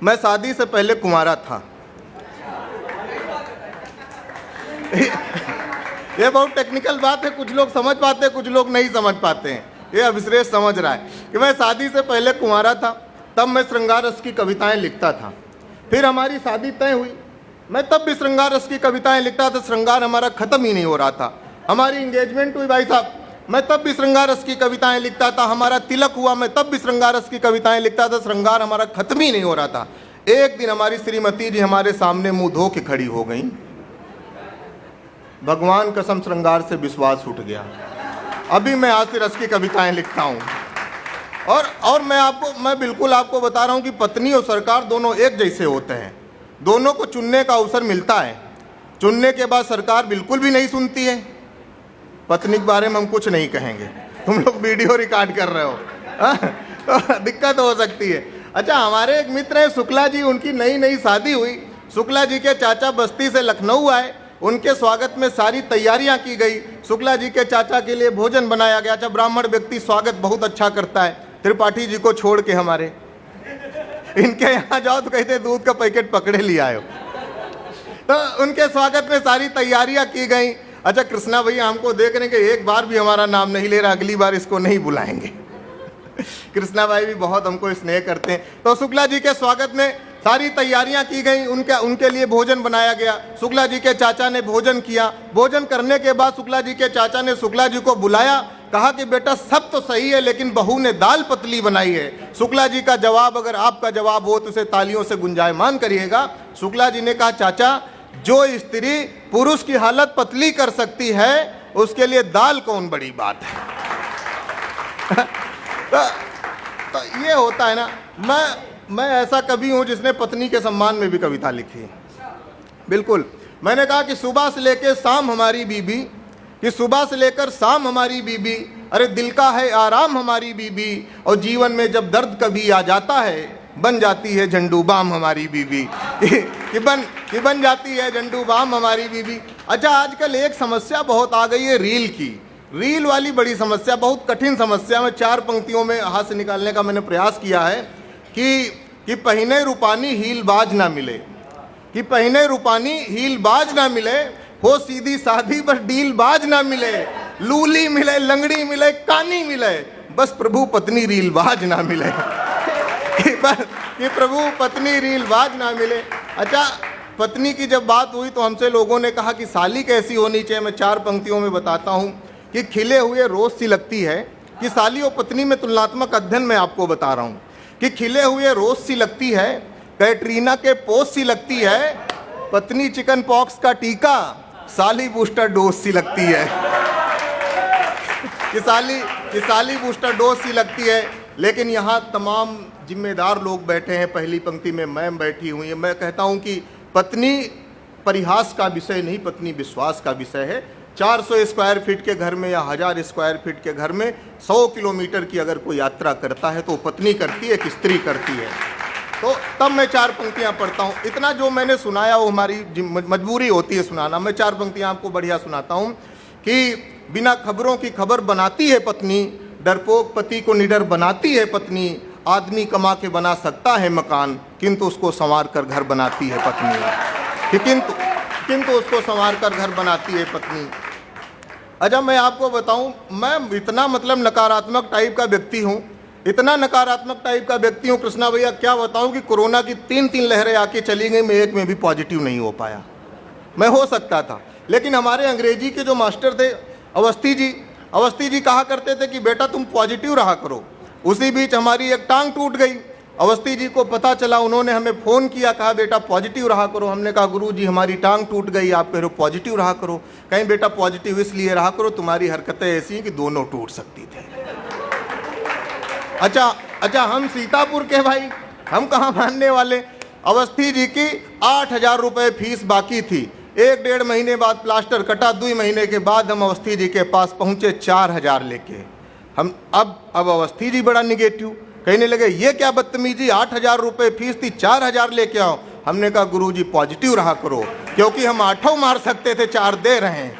मैं शादी से पहले कुंवारा था। ये बहुत टेक्निकल बात है, कुछ लोग समझ पाते हैं, कुछ लोग नहीं समझ पाते हैं। ये अभिश्रेष्ठ समझ रहा है कि मैं शादी से पहले कुंवारा था, तब मैं श्रृंगार रस की कविताएं लिखता था। फिर हमारी शादी तय हुई, मैं तब भी श्रृंगार रस की कविताएं लिखता था। श्रृंगार हमारा खत्म ही नहीं हो रहा था। हमारी इंगेजमेंट हुई भाई साहब, मैं तब भी श्रृंगार रस की कविताएं लिखता था। हमारा तिलक हुआ, मैं तब भी श्रृंगार रस की कविताएं लिखता था। श्रृंगार हमारा खत्म ही नहीं हो रहा था। एक दिन हमारी श्रीमती जी हमारे सामने मुंह धो के खड़ी हो गई। भगवान कसम श्रृंगार से विश्वास उठ गया। अभी मैं हास्य रस की कविताएं लिखता हूँ। और मैं बिल्कुल आपको बता रहा हूँ कि पत्नी और सरकार दोनों एक जैसे होते हैं। दोनों को चुनने का अवसर मिलता है। चुनने के बाद सरकार बिल्कुल भी नहीं सुनती है। पत्नी के बारे में हम कुछ नहीं कहेंगे, तुम लोग वीडियो रिकॉर्ड कर रहे हो, तो दिक्कत हो सकती है। अच्छा, हमारे एक मित्र हैं शुक्ला जी, उनकी नई नई शादी हुई। शुक्ला जी के चाचा बस्ती से लखनऊ आए, उनके स्वागत में सारी तैयारियां की गई। शुक्ला जी के चाचा के लिए भोजन बनाया गया। अच्छा, ब्राह्मण व्यक्ति स्वागत बहुत अच्छा करता है। त्रिपाठी जी को छोड़ के हमारे इनके यहाँ जाओ तो कहते दूध का पैकेट पकड़े लिया आयो। तो उनके स्वागत में सारी तैयारियां की गई। अच्छा, कृष्णा भैया हमको देख रहे कि एक बार भी हमारा नाम नहीं ले रहा, अगली बार इसको नहीं बुलाएंगे। कृष्णा भाई भी बहुत हमको स्नेह करते हैं। तो शुक्ला जी के स्वागत में सारी तैयारियां की गई, उनके लिए भोजन बनाया गया। शुक्ला जी के चाचा ने भोजन किया। भोजन करने के बाद शुक्ला जी के चाचा ने शुक्ला जी को बुलाया, कहा कि बेटा सब तो सही है लेकिन बहू ने दाल पतली बनाई है। शुक्ला जी का जवाब, अगर आपका जवाब हो तो उसे तालियों से गुंजायमान करिएगा। शुक्ला जी ने कहा, चाचा जो स्त्री पुरुष की हालत पतली कर सकती है उसके लिए दाल कौन बड़ी बात है। तो ये होता है ना। मैं ऐसा कवि हूं जिसने पत्नी के सम्मान में भी कविता लिखी है। बिल्कुल, मैंने कहा कि सुबह से लेकर शाम हमारी बीबी, कि सुबह से लेकर शाम हमारी बीबी, अरे दिल का है आराम हमारी बीबी, और जीवन में जब दर्द कभी आ जाता है बन जाती है झंडू बाम हमारी बीबी। कि बन जाती है झंडू बाम हमारी बीबी। अच्छा, आजकल एक समस्या बहुत आ गई है रील की। रील वाली बड़ी समस्या, बहुत कठिन समस्या। में 4 पंक्तियों में हाथ से निकालने का मैंने प्रयास किया है कि पहिने रूपानी हील बाज ना मिले, कि पहिने रूपानी हील बाज ना मिले, हो सीधी साधी बस डील बाज ना मिले, लूली मिले, लंगड़ी मिले, कानी मिले, बस प्रभु पत्नी रील बाज ना मिले। कि प्रभु पत्नी रील बाज ना मिले। अच्छा, पत्नी की जब बात हुई तो हमसे लोगों ने कहा कि साली कैसी होनी चाहिए। मैं 4 पंक्तियों में बताता हूँ कि खिले हुए रोज सी लगती है, कि साली और पत्नी में तुलनात्मक अध्ययन मैं आपको बता रहा हूँ कि खिले हुए रोज सी लगती है, कैटरीना के पोस्ट सी लगती है, पत्नी चिकन पॉक्स का टीका, साली बूस्टर डोज सी लगती है। कि साली बूस्टर डोज सी लगती है। लेकिन यहाँ तमाम जिम्मेदार लोग बैठे हैं, पहली पंक्ति में मैम बैठी हुई है। मैं कहता हूँ कि पत्नी परिहास का विषय नहीं, पत्नी विश्वास का विषय है। 400 स्क्वायर फीट के घर में या 1000 स्क्वायर फीट के घर में 100 किलोमीटर की अगर कोई यात्रा करता है तो पत्नी करती है कि स्त्री करती है। तो तब मैं 4 पंक्तियाँ पढ़ता हूँ। इतना जो मैंने सुनाया वो हमारी मजबूरी होती है सुनाना। मैं 4 पंक्तियाँ आपको बढ़िया सुनाता हूँ कि बिना खबरों की खबर बनाती है पत्नी, डरपोक पति को निडर बनाती है पत्नी, आदमी कमा के बना सकता है मकान किंतु उसको संवार कर घर बनाती है पत्नी। किंतु उसको संवार कर घर बनाती है पत्नी। अच्छा, मैं आपको बताऊं, मैं इतना मतलब नकारात्मक टाइप का व्यक्ति हूं, इतना नकारात्मक टाइप का व्यक्ति हूं कृष्णा भैया, क्या बताऊं कि कोरोना की 3 लहरें आके चली गई, मैं एक में भी पॉजिटिव नहीं हो पाया। मैं हो सकता था, लेकिन हमारे अंग्रेजी के जो मास्टर थे अवस्थी जी कहा करते थे कि बेटा तुम पॉजिटिव रहा करो। उसी बीच हमारी एक टांग टूट गई। अवस्थी जी को पता चला, उन्होंने हमें फ़ोन किया, कहा बेटा पॉजिटिव रहा करो। हमने कहा गुरुजी हमारी टांग टूट गई, आप कह रहे हो पॉजिटिव रहा करो। कहीं बेटा पॉजिटिव इसलिए रहा करो, तुम्हारी हरकतें ऐसी हैं कि दोनों टूट सकती थी। अच्छा, हम सीतापुर के भाई, हम कहाँ मानने वाले। अवस्थी जी की 8000 रुपये फीस बाकी थी। 1-1.5 महीने बाद प्लास्टर कटा, 2 महीने के बाद हम अवस्थी जी के पास पहुँचे 4000 लेके। हम अब अवस्थी जी बड़ा निगेटिव, कहने लगे ये क्या बदतमीजी, 8000 रुपये फीस थी, 4000 लेके आओ। हमने कहा गुरुजी पॉजिटिव रहा करो, क्योंकि हम 8 मार सकते थे, 4 दे रहे हैं।